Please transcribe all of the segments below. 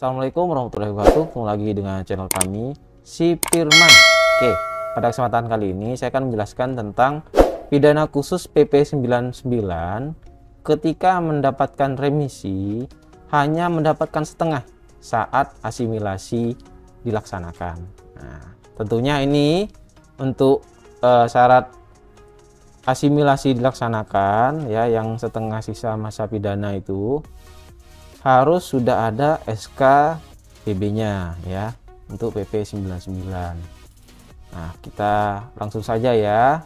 Assalamualaikum warahmatullahi wabarakatuh. Ketemu lagi dengan channel kami, Si Firman. Oke, pada kesempatan kali ini saya akan menjelaskan tentang pidana khusus PP 99 ketika mendapatkan remisi hanya mendapatkan setengah saat asimilasi dilaksanakan. Nah, tentunya ini untuk syarat asimilasi dilaksanakan ya, yang setengah sisa masa pidana itu harus sudah ada SK PB-nya ya untuk PP 99. Nah, kita langsung saja ya.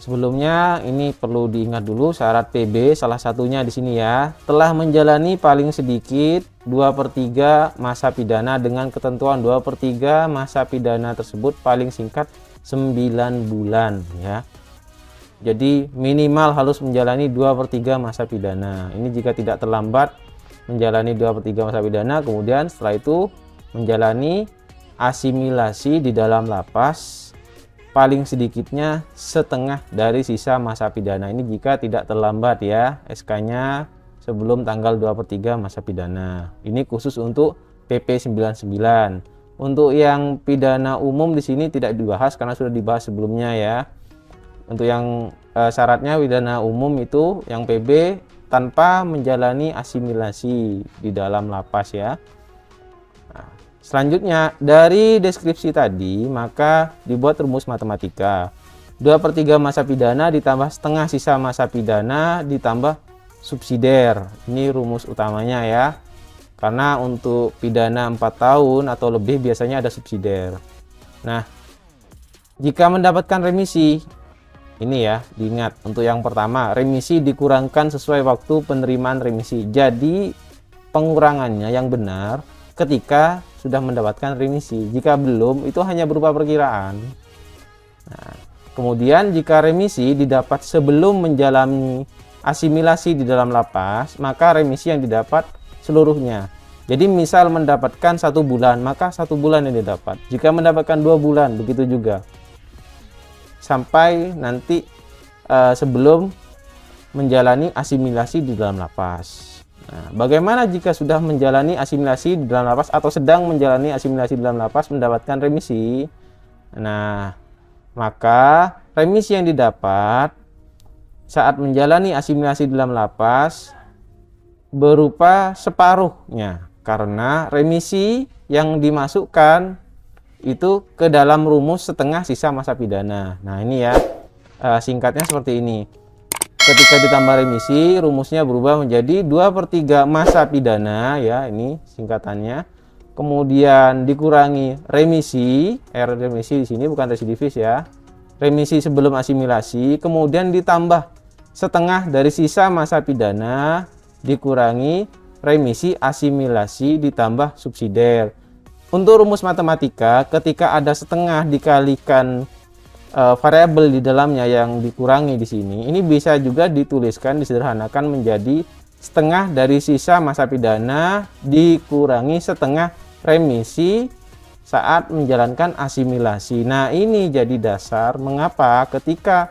Sebelumnya ini perlu diingat dulu syarat PB, salah satunya di sini ya, telah menjalani paling sedikit 2/3 masa pidana dengan ketentuan 2/3 masa pidana tersebut paling singkat 9 bulan ya. Jadi minimal harus menjalani 2/3 masa pidana. Ini jika tidak terlambat menjalani 2/3 masa pidana, kemudian setelah itu menjalani asimilasi di dalam lapas paling sedikitnya setengah dari sisa masa pidana. Ini jika tidak terlambat ya, SK-nya sebelum tanggal 2/3 masa pidana. Ini khusus untuk PP 99. Untuk yang pidana umum di sini tidak dibahas karena sudah dibahas sebelumnya ya. Untuk yang syaratnya pidana umum itu yang PB tanpa menjalani asimilasi di dalam lapas ya. Nah, selanjutnya dari deskripsi tadi maka dibuat rumus matematika. 2/3 masa pidana ditambah setengah sisa masa pidana ditambah subsidiar. Ini rumus utamanya ya. Karena untuk pidana 4 tahun atau lebih biasanya ada subsidiar. Nah, jika mendapatkan remisi, ini ya, diingat untuk yang pertama, remisi dikurangkan sesuai waktu penerimaan remisi. Jadi pengurangannya yang benar ketika sudah mendapatkan remisi. Jika belum, itu hanya berupa perkiraan. Nah, kemudian jika remisi didapat sebelum menjalani asimilasi di dalam lapas, maka remisi yang didapat seluruhnya. Jadi misal mendapatkan 1 bulan, maka 1 bulan yang didapat. Jika mendapatkan 2 bulan, begitu juga. Sampai nanti sebelum menjalani asimilasi di dalam lapas. Nah, bagaimana jika sudah menjalani asimilasi di dalam lapas atau sedang menjalani asimilasi di dalam lapas mendapatkan remisi? Nah, maka remisi yang didapat saat menjalani asimilasi di dalam lapas berupa separuhnya, karena remisi yang dimasukkan itu ke dalam rumus setengah sisa masa pidana. Nah, ini ya, singkatnya seperti ini. Ketika ditambah remisi, rumusnya berubah menjadi 2/3 masa pidana ya, ini singkatannya. Kemudian dikurangi remisi, remisi di sini bukan residivis ya. Remisi sebelum asimilasi, kemudian ditambah setengah dari sisa masa pidana dikurangi remisi asimilasi ditambah subsidiar. Untuk rumus matematika, ketika ada setengah dikalikan variabel di dalamnya yang dikurangi di sini, ini bisa juga dituliskan, disederhanakan menjadi setengah dari sisa masa pidana dikurangi setengah remisi saat menjalankan asimilasi. Nah, ini jadi dasar mengapa ketika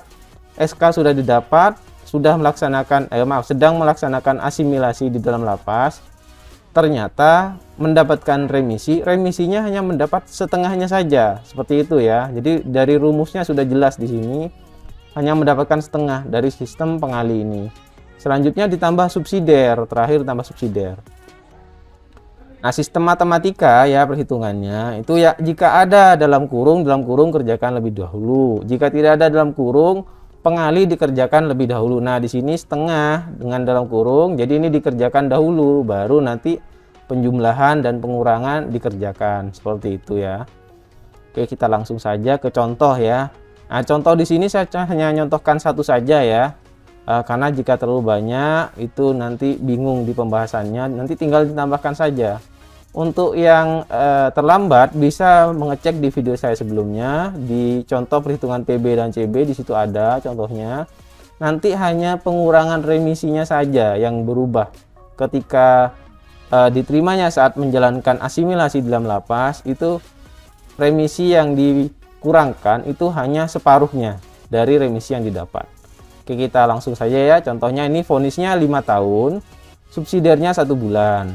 SK sudah didapat, sudah melaksanakan sedang melaksanakan asimilasi di dalam lapas, ternyata mendapatkan remisinya hanya mendapat setengahnya saja, seperti itu ya. Jadi dari rumusnya sudah jelas di sini, hanya mendapatkan setengah dari sistem pengali ini. Selanjutnya ditambah subsidiar, terakhir tambah subsidiar. Nah, sistem matematika ya perhitungannya itu ya, jika ada dalam kurung kerjakan lebih dahulu. Jika tidak ada dalam kurung, pengali dikerjakan lebih dahulu. Nah, di sini setengah dengan dalam kurung, jadi ini dikerjakan dahulu, baru nanti penjumlahan dan pengurangan dikerjakan, seperti itu ya. Oke, kita langsung saja ke contoh ya. Nah, contoh di sini saya hanya nyontohkan satu saja ya, karena jika terlalu banyak itu nanti bingung di pembahasannya, nanti tinggal ditambahkan saja. Untuk yang terlambat bisa mengecek di video saya sebelumnya di contoh perhitungan PB dan CB, di situ ada contohnya. Nanti hanya pengurangan remisinya saja yang berubah ketika diterimanya saat menjalankan asimilasi dalam lapas, itu remisi yang dikurangkan itu hanya separuhnya dari remisi yang didapat. Oke, kita langsung saja ya. Contohnya ini vonisnya 5 tahun. subsidiarnya 1 bulan.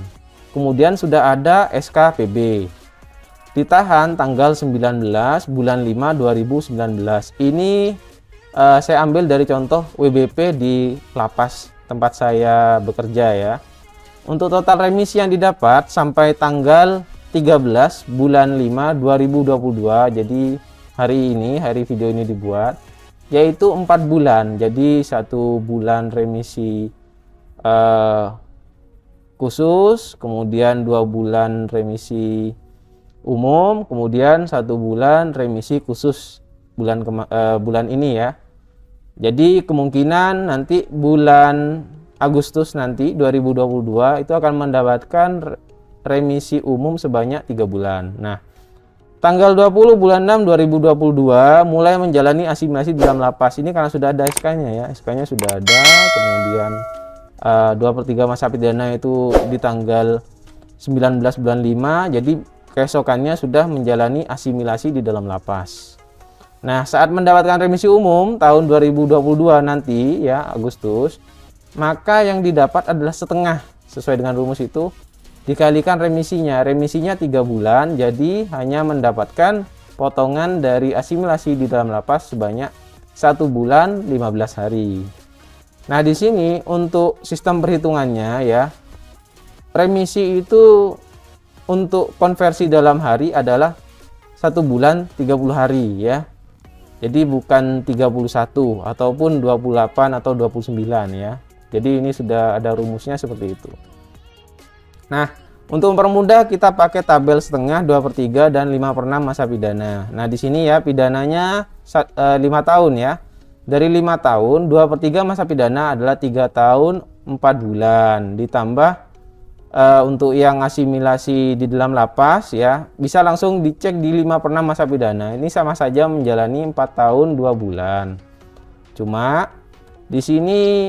Kemudian sudah ada SKPB. Ditahan tanggal 19 bulan 5 2019. Ini saya ambil dari contoh WBP di lapas tempat saya bekerja ya. Untuk total remisi yang didapat sampai tanggal 13 bulan 5 2022. Jadi hari video ini dibuat, yaitu 4 bulan. Jadi 1 bulan remisi khusus, kemudian 2 bulan remisi umum, kemudian 1 bulan remisi khusus bulan ini ya. Jadi kemungkinan nanti bulan Agustus nanti 2022 itu akan mendapatkan remisi umum sebanyak 3 bulan. Nah, tanggal 20 bulan 6 2022 mulai menjalani asimilasi di dalam lapas. Ini karena sudah ada SK-nya ya. SK-nya sudah ada, kemudian 2/3 masa pidana itu di tanggal 19 bulan 5, jadi keesokannya sudah menjalani asimilasi di dalam lapas. Nah, saat mendapatkan remisi umum tahun 2022 nanti ya, Agustus, maka yang didapat adalah setengah sesuai dengan rumus itu dikalikan remisinya. Remisinya 3 bulan, jadi hanya mendapatkan potongan dari asimilasi di dalam lapas sebanyak 1 bulan 15 hari. Nah, di sini untuk sistem perhitungannya ya, remisi itu untuk konversi dalam hari adalah 1 bulan 30 hari ya. Jadi bukan 31 ataupun 28 atau 29 ya. Jadi ini sudah ada rumusnya seperti itu. Nah, untuk mempermudah kita pakai tabel setengah, 2/3 dan 5/6 masa pidana. Nah, di sini ya pidananya 5 tahun ya. Dari 5 tahun, 2/3 masa pidana adalah 3 tahun 4 bulan. Ditambah untuk yang asimilasi di dalam lapas ya, bisa langsung dicek di 5/6 masa pidana. Ini sama saja menjalani 4 tahun 2 bulan. Cuma di sini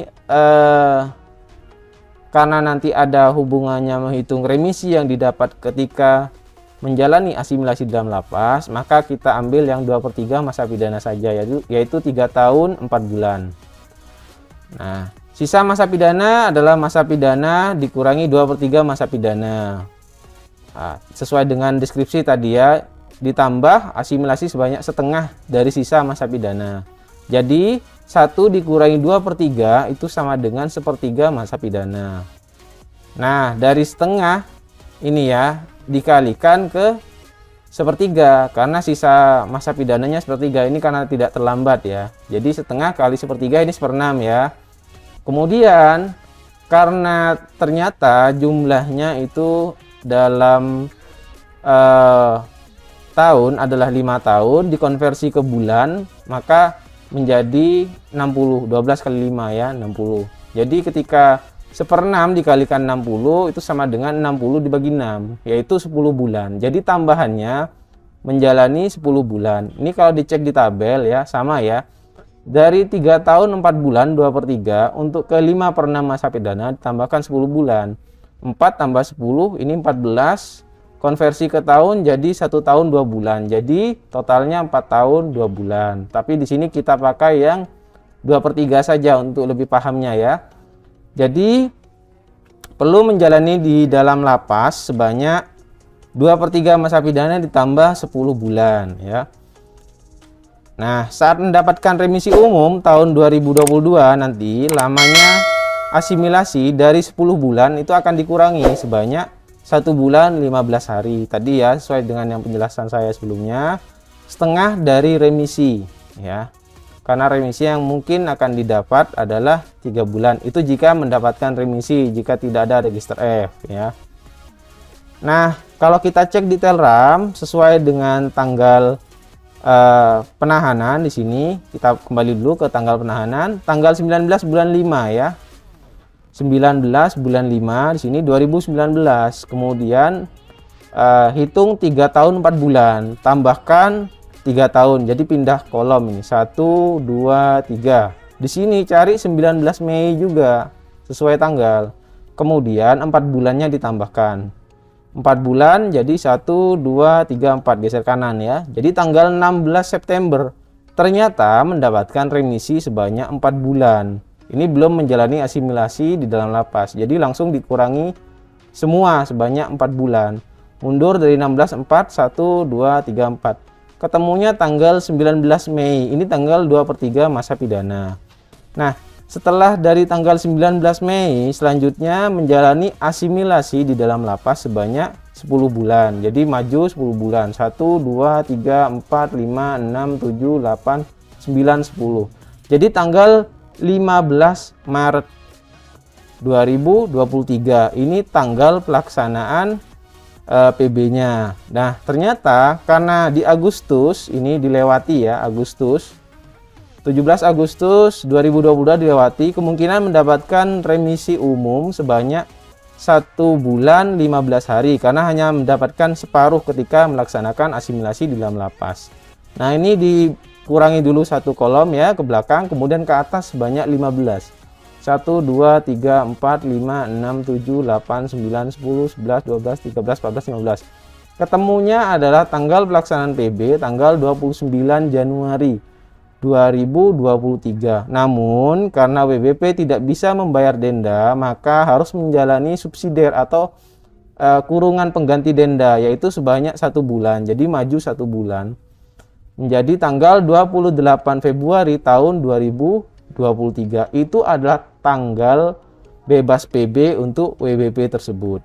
karena nanti ada hubungannya menghitung remisi yang didapat ketika menjalani asimilasi dalam lapas, maka kita ambil yang 2/3 masa pidana saja, yaitu 3 tahun 4 bulan. Nah, sisa masa pidana adalah masa pidana dikurangi 2/3 masa pidana. Nah, sesuai dengan deskripsi tadi ya, ditambah asimilasi sebanyak setengah dari sisa masa pidana. Jadi 1 dikurangi 2/3 itu sama dengan 1/4 masa pidana. Nah, dari setengah ini ya dikalikan ke 1/4 karena sisa masa pidananya 1/4 ini karena tidak terlambat ya. Jadi setengah kali 1/4 ini 1/6 ya. Kemudian karena ternyata jumlahnya itu dalam tahun adalah 5 tahun, dikonversi ke bulan maka menjadi 60. 12 kali 5 ya, 60. Jadi ketika 1/6 dikalikan 60 itu sama dengan 60 dibagi 6, yaitu 10 bulan. Jadi tambahannya menjalani 10 bulan. Ini kalau dicek di tabel ya, sama ya. Dari 3 tahun 4 bulan 2/3 untuk ke 5/6 masa pidana ditambahkan 10 bulan. 4 tambah 10 ini 14, konversi ke tahun jadi 1 tahun 2 bulan. Jadi totalnya 4 tahun 2 bulan. Tapi di sini kita pakai yang 2/3 saja untuk lebih pahamnya ya. Jadi perlu menjalani di dalam lapas sebanyak 2/3 masa pidana ditambah 10 bulan ya. Nah, saat mendapatkan remisi umum tahun 2022 nanti lamanya asimilasi dari 10 bulan itu akan dikurangi sebanyak 1 bulan 15 hari. Tadi ya sesuai dengan yang penjelasan saya sebelumnya, setengah dari remisi ya. Karena remisi yang mungkin akan didapat adalah 3 bulan. Itu jika mendapatkan remisi, jika tidak ada register F ya. Nah, kalau kita cek detail RAM sesuai dengan tanggal penahanan di sini, kita kembali dulu ke tanggal penahanan, tanggal 19 bulan 5 ya. 19 bulan 5 di sini 2019. Kemudian hitung 3 tahun 4 bulan, tambahkan 3 tahun, jadi pindah kolom ini 1, 2, 3. Di sini cari 19 Mei juga sesuai tanggal. Kemudian 4 bulannya ditambahkan. 4 bulan jadi 1, 2, 3, 4, geser kanan ya. Jadi tanggal 16 September ternyata mendapatkan remisi sebanyak 4 bulan. Ini belum menjalani asimilasi di dalam lapas. Jadi langsung dikurangi semua sebanyak 4 bulan. Mundur dari 16 4 1 2 3 4. Ketemunya tanggal 19 Mei. Ini tanggal 2/3 masa pidana. Nah, setelah dari tanggal 19 Mei selanjutnya menjalani asimilasi di dalam lapas sebanyak 10 bulan. Jadi maju 10 bulan. 1 2 3 4 5 6 7 8 9 10. Jadi tanggal 15 Maret 2023 ini tanggal pelaksanaan PB-nya. Nah, ternyata karena di Agustus ini dilewati ya, 17 Agustus 2022 dilewati, kemungkinan mendapatkan remisi umum sebanyak 1 bulan 15 hari karena hanya mendapatkan separuh ketika melaksanakan asimilasi di dalam lapas. Nah, ini dikurangi dulu satu kolom ya ke belakang, kemudian ke atas sebanyak 15. 1 2 3 4 5 6 7 8 9 10 11 12 13 14 15. Ketemunya adalah tanggal pelaksanaan PB tanggal 29 Januari 2023. Namun karena WBP tidak bisa membayar denda, maka harus menjalani subsidiar atau kurungan pengganti denda, yaitu sebanyak 1 bulan. Jadi maju 1 bulan menjadi tanggal 28 Februari tahun 2023. Itu adalah tanggal bebas PB untuk WBP tersebut.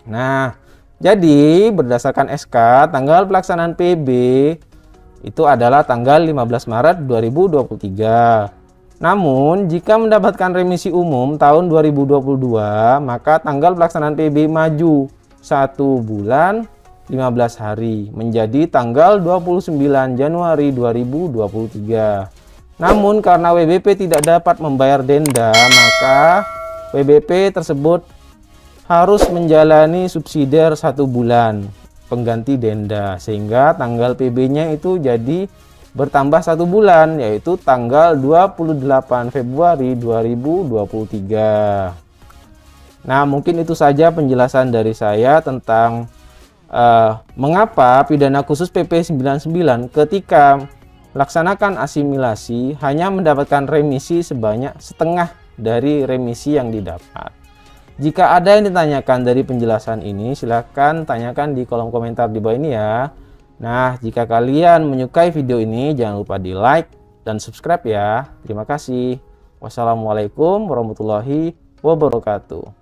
Nah, jadi berdasarkan SK tanggal pelaksanaan PB itu adalah tanggal 15 Maret 2023. Namun, jika mendapatkan remisi umum tahun 2022, maka tanggal pelaksanaan PB maju 1 bulan 15 hari menjadi tanggal 29 Januari 2023. Namun, karena WBP tidak dapat membayar denda, maka WBP tersebut harus menjalani subsidiar 1 bulan pengganti denda, sehingga tanggal PB-nya itu jadi bertambah 1 bulan, yaitu tanggal 28 Februari 2023. Nah, mungkin itu saja penjelasan dari saya tentang mengapa pidana khusus PP 99 ketika melaksanakan asimilasi hanya mendapatkan remisi sebanyak setengah dari remisi yang didapat. Jika ada yang ditanyakan dari penjelasan ini, silahkan tanyakan di kolom komentar di bawah ini ya. Nah, jika kalian menyukai video ini, jangan lupa di like dan subscribe ya. Terima kasih. Wassalamualaikum warahmatullahi wabarakatuh.